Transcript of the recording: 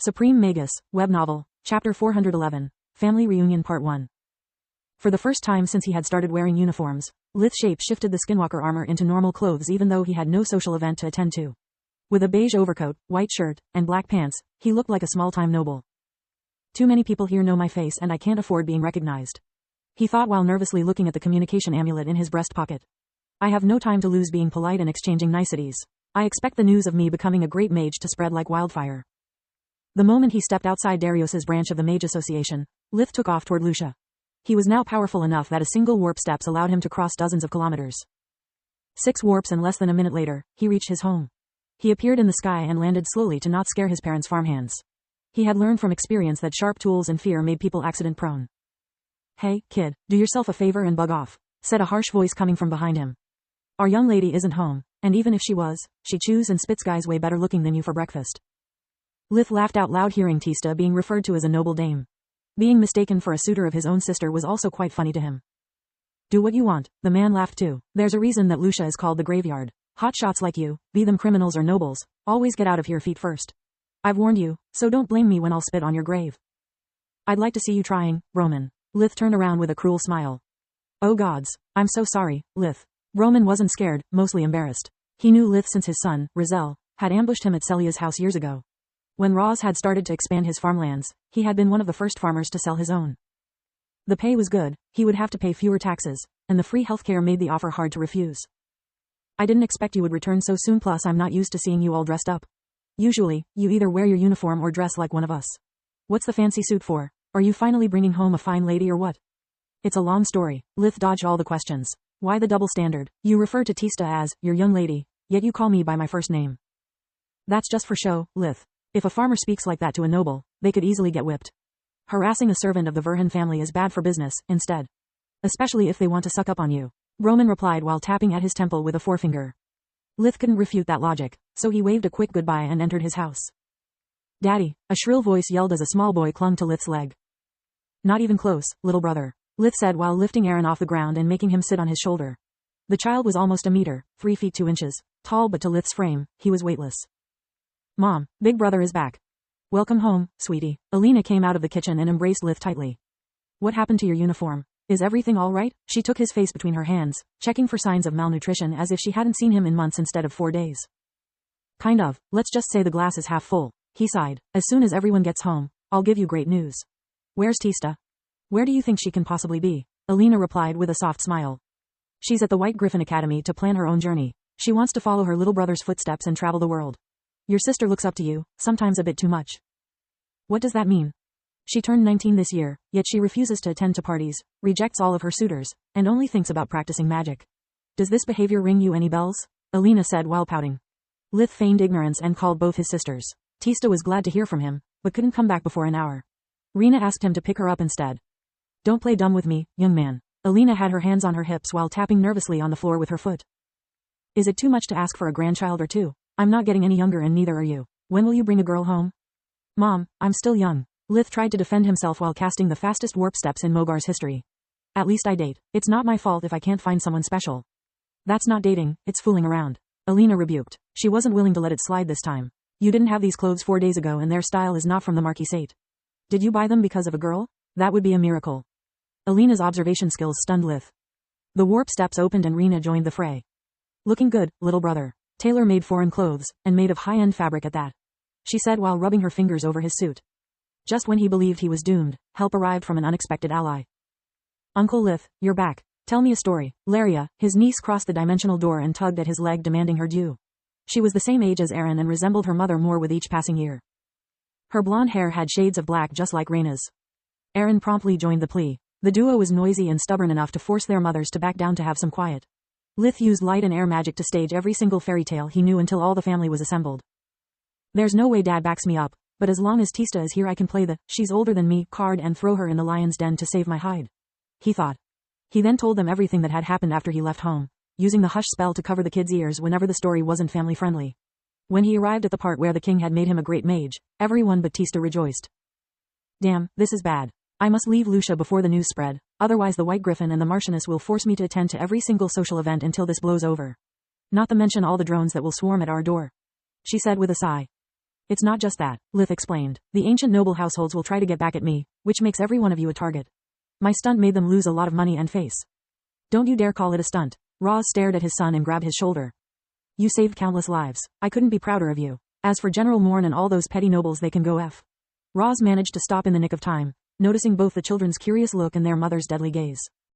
Supreme Magus, web novel, Chapter 411, Family Reunion Part 1. For the first time since he had started wearing uniforms, Lith shape shifted the skinwalker armor into normal clothes even though he had no social event to attend to. With a beige overcoat, white shirt, and black pants, he looked like a small-time noble. Too many people here know my face and I can't afford being recognized, he thought while nervously looking at the communication amulet in his breast pocket. I have no time to lose being polite and exchanging niceties. I expect the news of me becoming a great mage to spread like wildfire. The moment he stepped outside Darius's branch of the Mage Association, Lith took off toward Lucia. He was now powerful enough that a single warp steps allowed him to cross dozens of kilometers. 6 warps and less than a minute later, he reached his home. He appeared in the sky and landed slowly to not scare his parents' farmhands. He had learned from experience that sharp tools and fear made people accident-prone. Hey, kid, do yourself a favor and bug off, said a harsh voice coming from behind him. Our young lady isn't home, and even if she was, she chews and spits guys way better looking than you for breakfast. Lith laughed out loud hearing Tista being referred to as a noble dame. Being mistaken for a suitor of his own sister was also quite funny to him. Do what you want, the man laughed too. There's a reason that Lucia is called the graveyard. Hotshots like you, be them criminals or nobles, always get out of here feet first. I've warned you, so don't blame me when I'll spit on your grave. I'd like to see you trying, Roman. Lith turned around with a cruel smile. Oh gods, I'm so sorry, Lith. Roman wasn't scared, mostly embarrassed. He knew Lith since his son, Rizel, had ambushed him at Celia's house years ago. When Roz had started to expand his farmlands, he had been one of the first farmers to sell his own. The pay was good, he would have to pay fewer taxes, and the free healthcare made the offer hard to refuse. I didn't expect you would return so soon, plus I'm not used to seeing you all dressed up. Usually, you either wear your uniform or dress like one of us. What's the fancy suit for? Are you finally bringing home a fine lady or what? It's a long story. Lith dodged all the questions. Why the double standard? You refer to Tista as, your young lady, yet you call me by my first name. That's just for show, Lith. If a farmer speaks like that to a noble, they could easily get whipped. Harassing a servant of the Verhan family is bad for business, instead. Especially if they want to suck up on you, Roman replied while tapping at his temple with a forefinger. Lith couldn't refute that logic, so he waved a quick goodbye and entered his house. Daddy, a shrill voice yelled as a small boy clung to Lith's leg. Not even close, little brother, Lith said while lifting Aaron off the ground and making him sit on his shoulder. The child was almost a meter, 3 feet 2 inches, tall, but to Lith's frame, he was weightless. Mom, big brother is back. Welcome home, sweetie. Alina came out of the kitchen and embraced Lith tightly. What happened to your uniform? Is everything all right? She took his face between her hands, checking for signs of malnutrition as if she hadn't seen him in months instead of 4 days. Kind of, let's just say the glass is half full, he sighed. As soon as everyone gets home, I'll give you great news. Where's Tista? Where do you think she can possibly be? Alina replied with a soft smile. She's at the White Griffin Academy to plan her own journey. She wants to follow her little brother's footsteps and travel the world. Your sister looks up to you, sometimes a bit too much. What does that mean? She turned 19 this year, yet she refuses to attend to parties, rejects all of her suitors, and only thinks about practicing magic. Does this behavior ring you any bells? Alina said while pouting. Lith feigned ignorance and called both his sisters. Tista was glad to hear from him, but couldn't come back before an hour. Rena asked him to pick her up instead. Don't play dumb with me, young man. Alina had her hands on her hips while tapping nervously on the floor with her foot. Is it too much to ask for a grandchild or two? I'm not getting any younger and neither are you. When will you bring a girl home? Mom, I'm still young. Lith tried to defend himself while casting the fastest warp steps in Mogar's history. At least I date. It's not my fault if I can't find someone special. That's not dating, it's fooling around. Alina rebuked. She wasn't willing to let it slide this time. You didn't have these clothes 4 days ago and their style is not from the Marquisate. Did you buy them because of a girl? That would be a miracle. Alina's observation skills stunned Lith. The warp steps opened and Rena joined the fray. Looking good, little brother. Tailor-made foreign clothes, and made of high-end fabric at that, she said while rubbing her fingers over his suit. Just when he believed he was doomed, help arrived from an unexpected ally. Uncle Lith, you're back. Tell me a story. Laria, his niece, crossed the dimensional door and tugged at his leg demanding her due. She was the same age as Aaron and resembled her mother more with each passing year. Her blonde hair had shades of black just like Rena's. Aaron promptly joined the plea. The duo was noisy and stubborn enough to force their mothers to back down to have some quiet. Lith used light and air magic to stage every single fairy tale he knew until all the family was assembled. There's no way Dad backs me up, but as long as Tista is here I can play the "she's older than me" card and throw her in the lion's den to save my hide, he thought. He then told them everything that had happened after he left home, using the hush spell to cover the kids' ears whenever the story wasn't family friendly. When he arrived at the part where the king had made him a great mage, everyone but Tista rejoiced. Damn, this is bad. I must leave Lucia before the news spread, otherwise the White Griffin and the Marchioness will force me to attend to every single social event until this blows over. Not to mention all the drones that will swarm at our door, she said with a sigh. It's not just that, Lith explained. The ancient noble households will try to get back at me, which makes every one of you a target. My stunt made them lose a lot of money and face. Don't you dare call it a stunt. Roz stared at his son and grabbed his shoulder. You saved countless lives. I couldn't be prouder of you. As for General Morn and all those petty nobles, they can go F. Roz managed to stop in the nick of time, noticing both the children's curious look and their mother's deadly gaze.